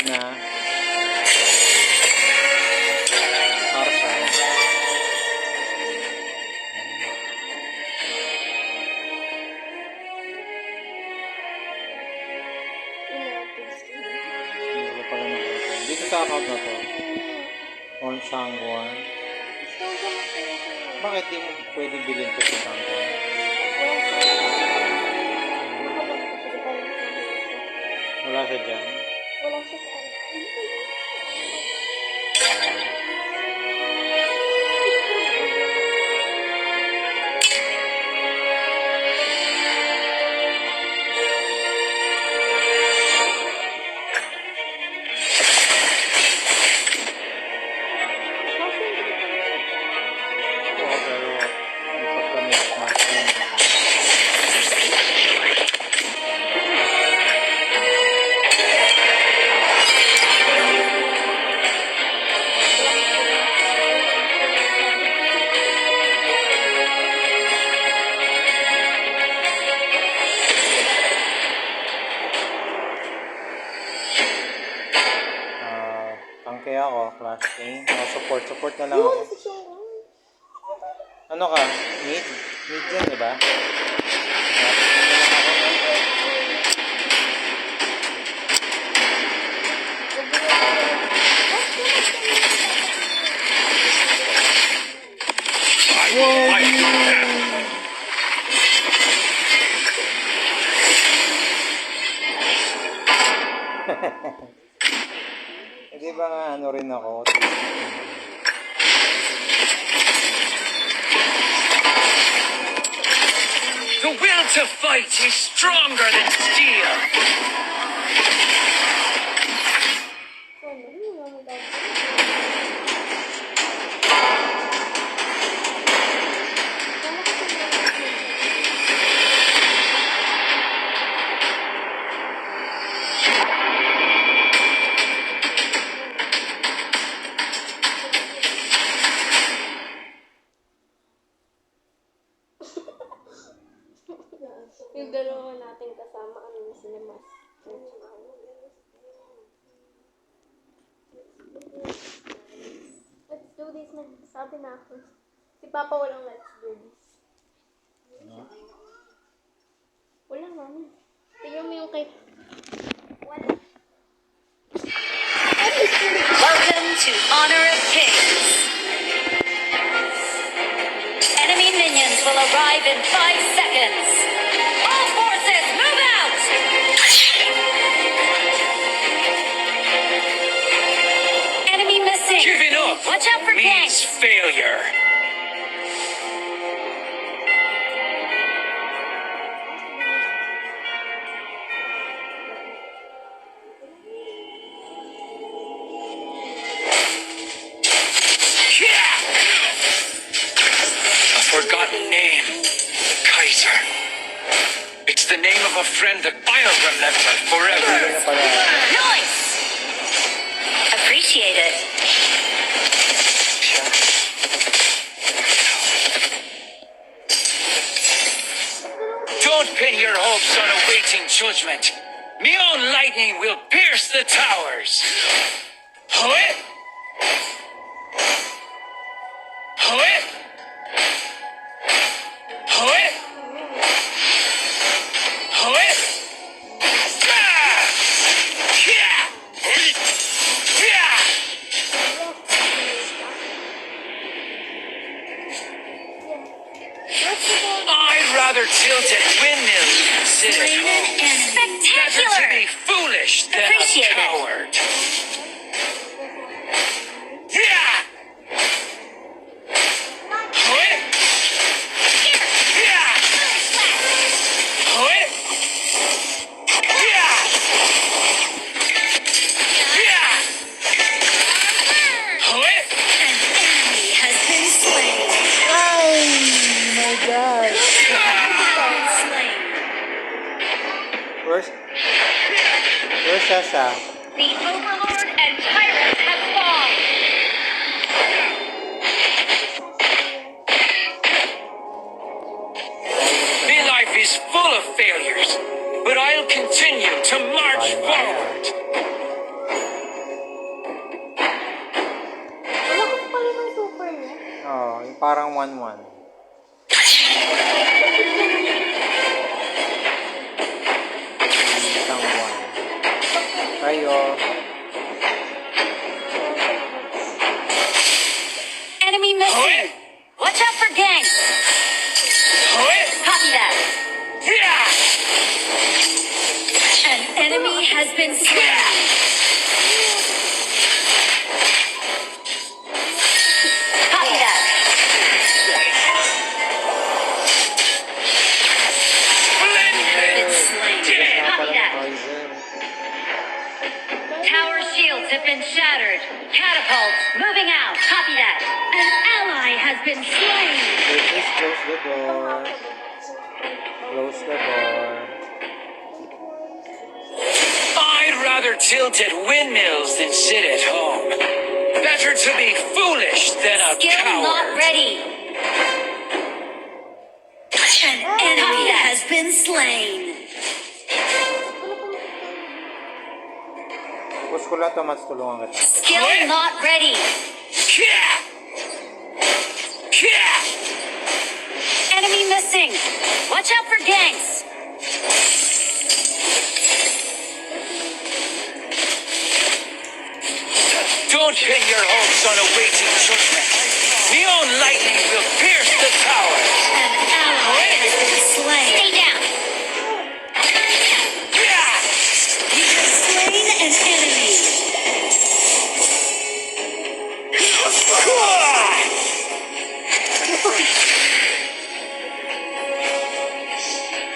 na Tarzan. Hindi pala nakita. Dito sa account na to. On Shangguan. Bakit di mo pwede bilhin to sa Shangguan? Wala siya dyan. Wala siya sa ano. Oo, pero pagka may smartphone. Tangke ako, class A. Support na lang ako. Ano ka? Mid? Mid yan, diba? Class A na lang ako. Hindi ba nga ano rin ako? The will to fight is stronger than steel. Yung dalawa natin kasama kami na sila mas. Let's do this. Nagsabi na ako. Si Papa walang let's do this. Wala mami. Tingnan mo yung kay... Wala. Welcome to Honor of Kings. Enemy minions will arrive in 5 seconds. All forces, move out! Enemy missing. Giving up Watch out for means ganks. failure. A forgotten name, the Kaiser. It's the name of a friend that I'll remember forever. Hindi na pala. Nice! Appreciate it. Don't pin your hopes on awaiting judgment. Neon lightning will pierce the towers. Huh? Huh? Huh? Huh? Ah! Yeah! Yeah! I'd rather tilt at windmills than sit at home. Better to Spectacular! be foolish than Appreciate a it. coward. Yeah! Huh? Yeah! Huh? Yeah! Yeah! Huh? An enemy has been slain. Oh my God! Slain. Where's Sasha? The Overlord and Tyrant have fallen. My life is full of failures, but I'll continue to march forward. parang 1-1. Isang 1. Kayo. Enemy missing. Watch out for gangs. Copy that. An enemy has been slain. Copy that. Been slain. Copy that. Tower shields have been shattered. Catapults moving out. Copy that. An ally has been slain. Please close the door. Close the door. I'd rather tilt at windmills than sit at home. Better to be foolish than a Skill not coward. ready. An enemy has been slain. Push ko lang to, Mats. Tulungan kita. Skill not ready. Enemy missing. Watch out for gangs. Don't pin your hopes on awaiting judgment. Neon lightning will pierce the towers. An ally has been slain. Stay down. You have slain an enemy.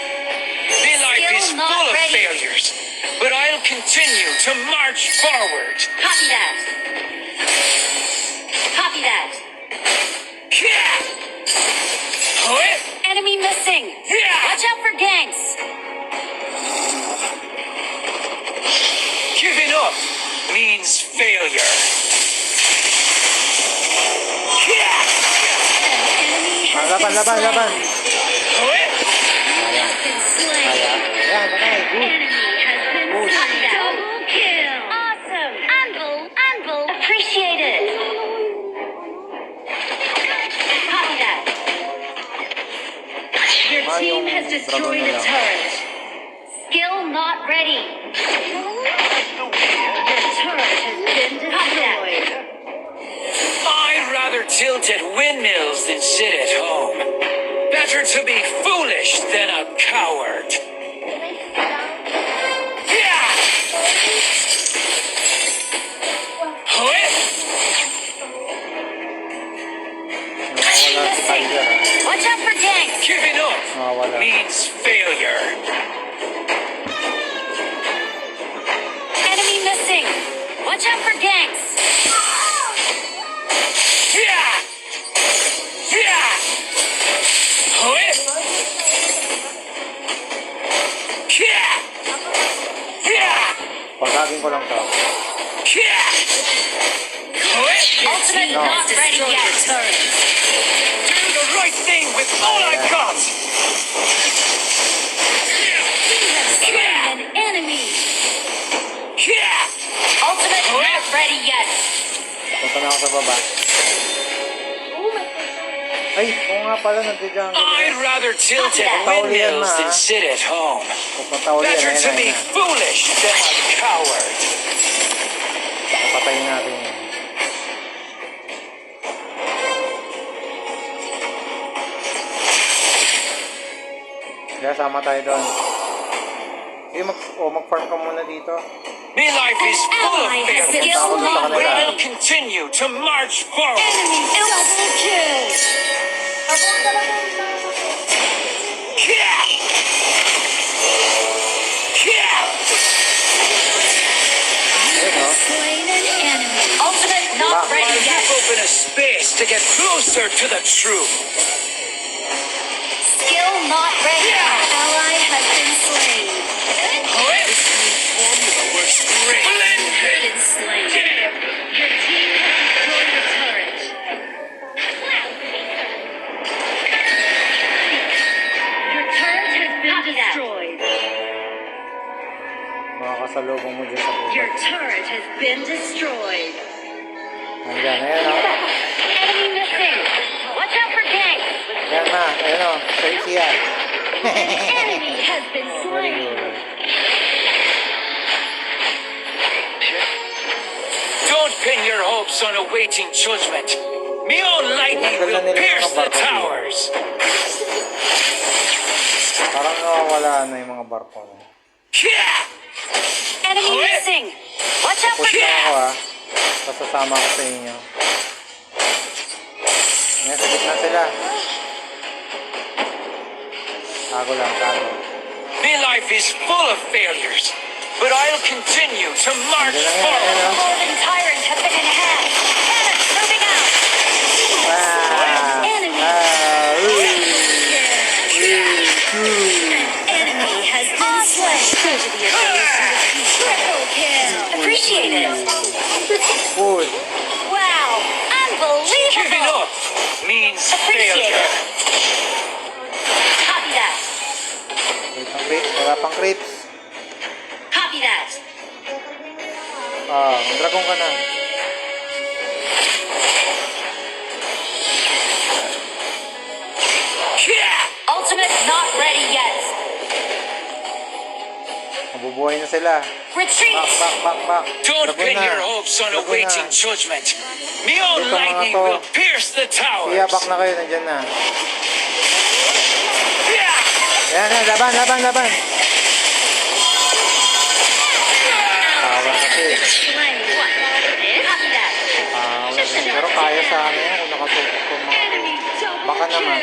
Midlife is Still not full of ready. failures, but I'll continue to march forward. Copy that. Copy that. Enemy missing. Watch out for gangs. Giving up means failure. An enemy has Laban, been laban, slain. laban. Has been slain. Kaya. Yan, patay. Good. Enemy has been slain. Double kill. Awesome. Anvil. Appreciate it. Copy that. Your Ah, team yung has destroyed dragon a na lang. turret. Skill not ready. Your turret has been destroyed. I'd rather tilt at windmills than sit at home. Better to be foolish than a coward. Nawawala si Tiger, ha. Watch out for gangs. Giving up Nawawala. means failure. Enemy missing. Watch out for gangs. Pagkagin ko lang to. Ultimate No. not ready yet. Do the right thing with all I got. An enemy. Ultimate not ready yet. Punta na ako sa baba. Ay, oo nga pala, nagdidyan ko. I'd rather tilt at windmills than sit at home. Pupunta ulit. Better Ayun, to ayun, be ayun. foolish than a coward. Napatayin natin yun. Kaya sama tayo doon. Sige, mag-farm ka muna dito. My life is full of Ally has been failures, Ako doon sa but kanila. I'll continue to march forward. Enemy double kill. Ayun, no? Slain an enemy. Ultimate not ready I'll yet. open a space to get closer to the truth. Skill not ready. Ally has been slain. This new formula works great. Been slain. Your team has destroyed a turret. Your turret has been destroyed. Makakasalubong mo dyan sa Your bukas. turret has been destroyed. Nandyan, ayun, no? Enemy missing. Watch for King. Yan na, ayun o, siya. Enemy has been Very slain. good. Don't pin your hopes on awaiting judgment. Neon lightning will pierce the towers. Parang nawawala na yung mga barko. Enemy missing. Watch out for Push lang ako gas. Pasasama ko sa inyo. Ngayon, sa gitna sila. Tago lang, tago. My life is full of failures, but I'll continue to march Hindi lang yan, forward. ayun o. Golden Tyrant has been enhanced. Cannons moving out. Enemy has been slain. Tragedy of those who refuse. Triple kill. Appreciate it. Uy, Wow. Giving Unbelievable. up means Appreciate failure. it. Copy that. wait pang creeps, wala pang creeps. Copy that. Dragon ka na. Ultimate not ready yet. Mabubuhay na sila. Retreat. Back. Don't Dragon pin na. your hopes on Dragon awaiting na. judgment. Neon Ito, mga lightning to. will pierce the Siya, towers. back na kayo, nandyan na. Ayan na, laban. Tawa kasi. Slain. Copy that. Tawa. Pero kaya sa amin yan kung nakatutok ko mga to. Baka naman.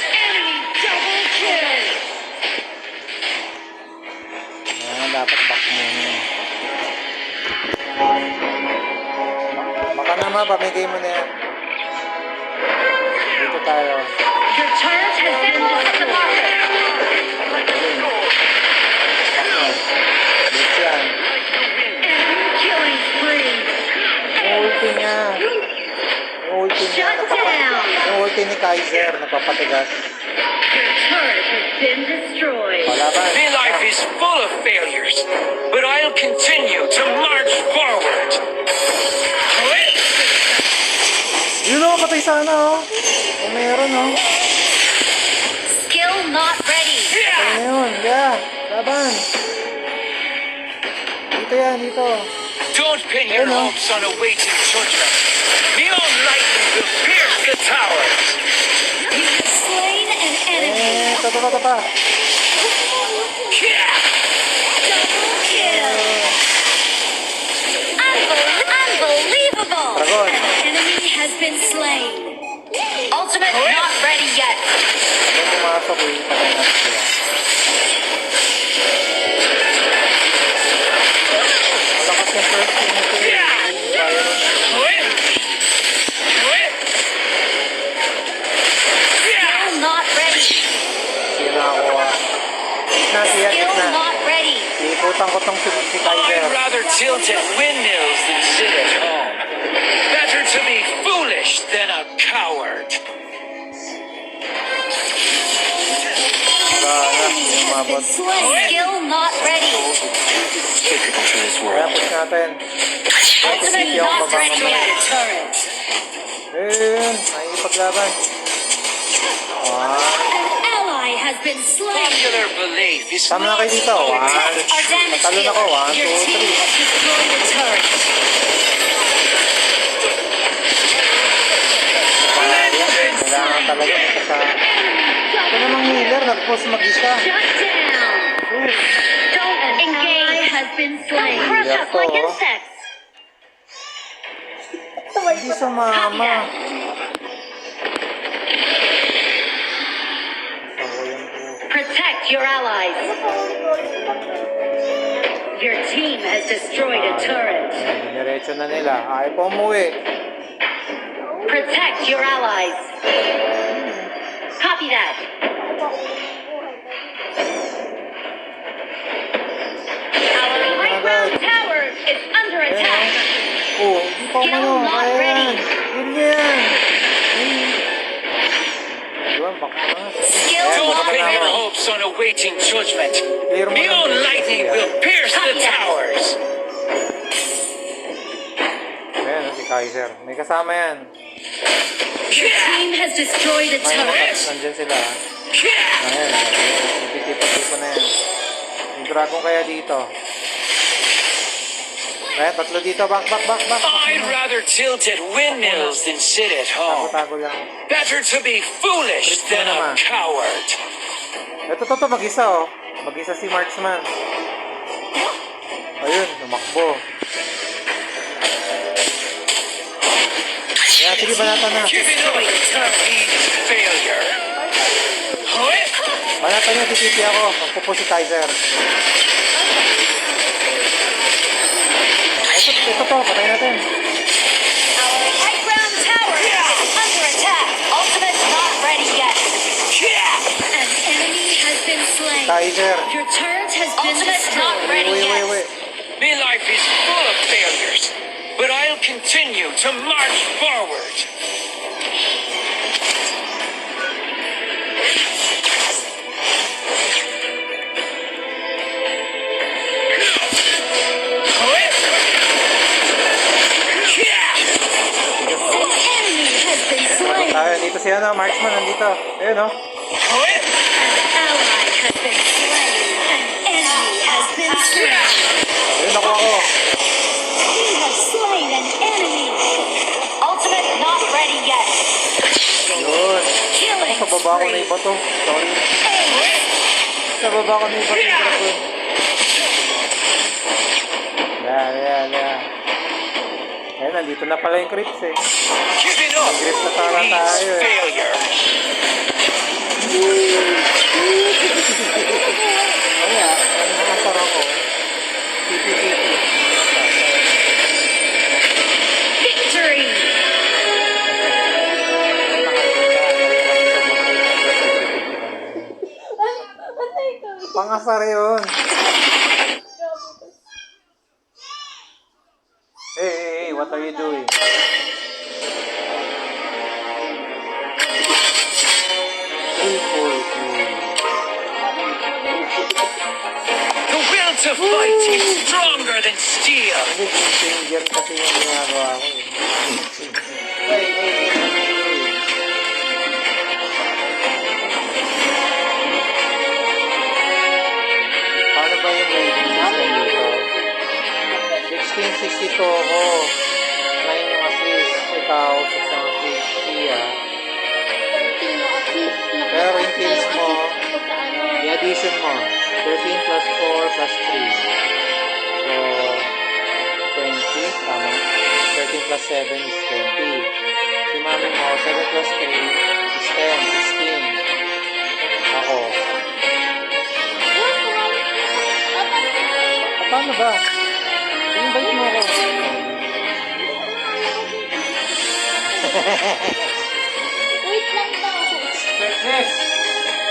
Enemy double kill. Ayan, dapat back muna. Baka naman, pamigay mo na yan. Dito tayo. Your turret has been destroyed. Ayun. Back na. Dito yan. Enemy killing spree. Yung ulti niya. Shut down. Yung ulti ni Kaiser, nagpapatigas. Your turret has been destroyed. Palaban. My life is full of failures, but I'll continue to march forward. Yun o, patay sana o. Kung meron o. Skill not ready. Ano yun? Yeah. Laban. Dito yan, dito. Don't pin your Ayun, oh. hopes on awaiting judgment. Neon lightning will pierce the towers. You have slain an enemy. Ito pa. Double kill. Unbelievable. Dragon. An enemy has been slain. Ultimate not ready yet. Nung pumasok eh, patay natin sila. Malakas yung first team nito eh. Skill not ready. Sira ako ah. Gitna siya, Skill gitna. not ready. Iikutan ko tong si Kaiser. I'd rather tilt at windmills than sit at home. Better to be foolish than a coward. Wala na, hindi Has umabot. been slain. Skill not ready. Kaya push natin. Ultimate Hindi ako not ready bababa. yet. Turret. Ayun, nakikipaglaban. An ally has been slain. Popular belief is Tama na kayo dito. Protect our damage Natalo na ko. field. Your 1, 2, team 3. has destroyed the turret. Kailangan talaga kasama. Ito namang healer, nag-push mag-isa. Shut down. Oof. Don't engage. Has been slain. Don't crush us like insects. Hindi sumama. Protect your allies. Your team has destroyed a turret. Dinerecho na nila. Ayaw pa umuwi. Protect your allies. Copy that. Our high ground tower is under attack. Oh, hindi pa Skill umano. not Kaya ready. yan. Yun yan. Diba, baka na. Skill Ayan, Don't not baka pin na your ako. hopes on awaiting judgment. Clear mo lang Neon dito lightning siya. will pierce the towers. Ayan, si Kaiser. May kasama yan. Your team has destroyed a turret. Nandiyan sila. Ayan, nagtitipa-tipa na yan. Yung dragon kaya dito. Ayan, tatlo dito. Back. I'd rather tilt at windmills than sit at home. Tago lang. Better to be foolish than a coward. Ito, mag-isa oh. Mag-isa si Marksman. Ayun, lumakbo. Ayan, sige, banatan na. Giving up means failure. Banatan niya, titipi ako. Magpupositizer. Ito to, patay natin. Our high ground tower is under attack. Ultimate's not ready yet. An enemy has been slain. Tizer. Your turret has been destroyed. Wait. My life is full of failures, but I'll continue to march forward. An enemy has been slain. Dito si Marksman, nandito. Ayun oh. An ally has been slain. An enemy has been slain. Ayun, nakuha ko. You have slain an enemy. Ultimate not ready yet. Yun. Killing Sa baba ko na iba to. Sorry. Sa baba ko na iba to. Dragon. Yeah. Ayun, nandito na pala yung creeps eh. Giving up Grip na para means tayo eh. failure. Kaya, ang nakasar ako. Titi. victory. Patay ka. Pangasar yun. Hey, what are you doing? The will to fight is stronger than steel. Hindi, game changer kasi yung ginagawa ko eh. Hey. Paano ba yung rating system dito? 1662 ako. 9 yung assist. Ikaw, 6 ang assist. Siya. 13 na assist. Pero yung kills mo, Ako sa ano. i-addition mo. 13 plus 4 plus 3. So, 20. Tama. 13 plus 7 is 20. Si mami mo, 7 plus 3 is 10. 16. Ako. Paano ba? Invite mo ako. Wait lang daw. Yes!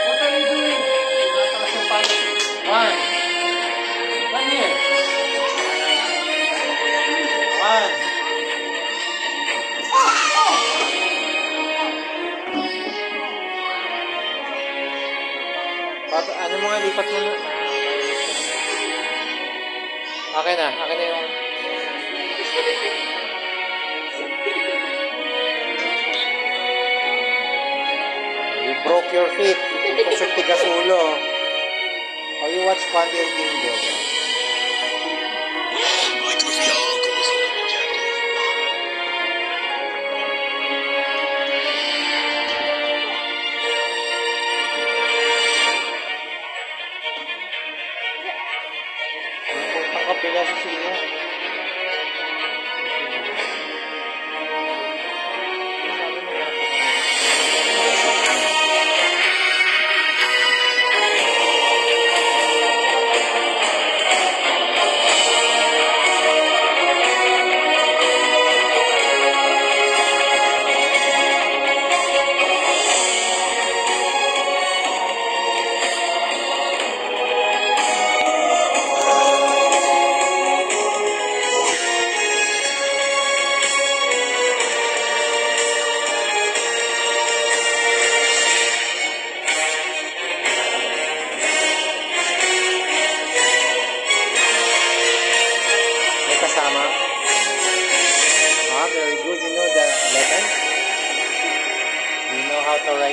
What are you doing? Mataas yung panic. One here. One. Ano mga lipat mo na? Akin na yung... You broke your feet. Kusog tigas ulo. Oh, you watch Pandil Kingdom. Ang kapila si Sia.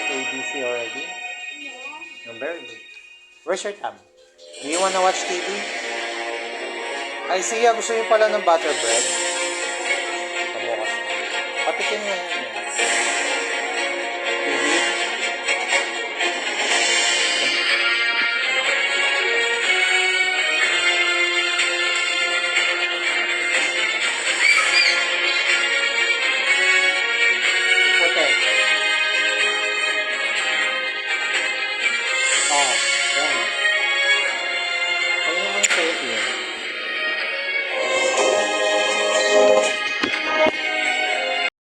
ABC already? No. No, very good. Where's your tab? Do you wanna watch TV? Ay, siya, gusto niyo pala ng butter bread? Pamukas na. Patikin nga yun. TV? Puti. Oh, yan. Ayun naman yung safe yun.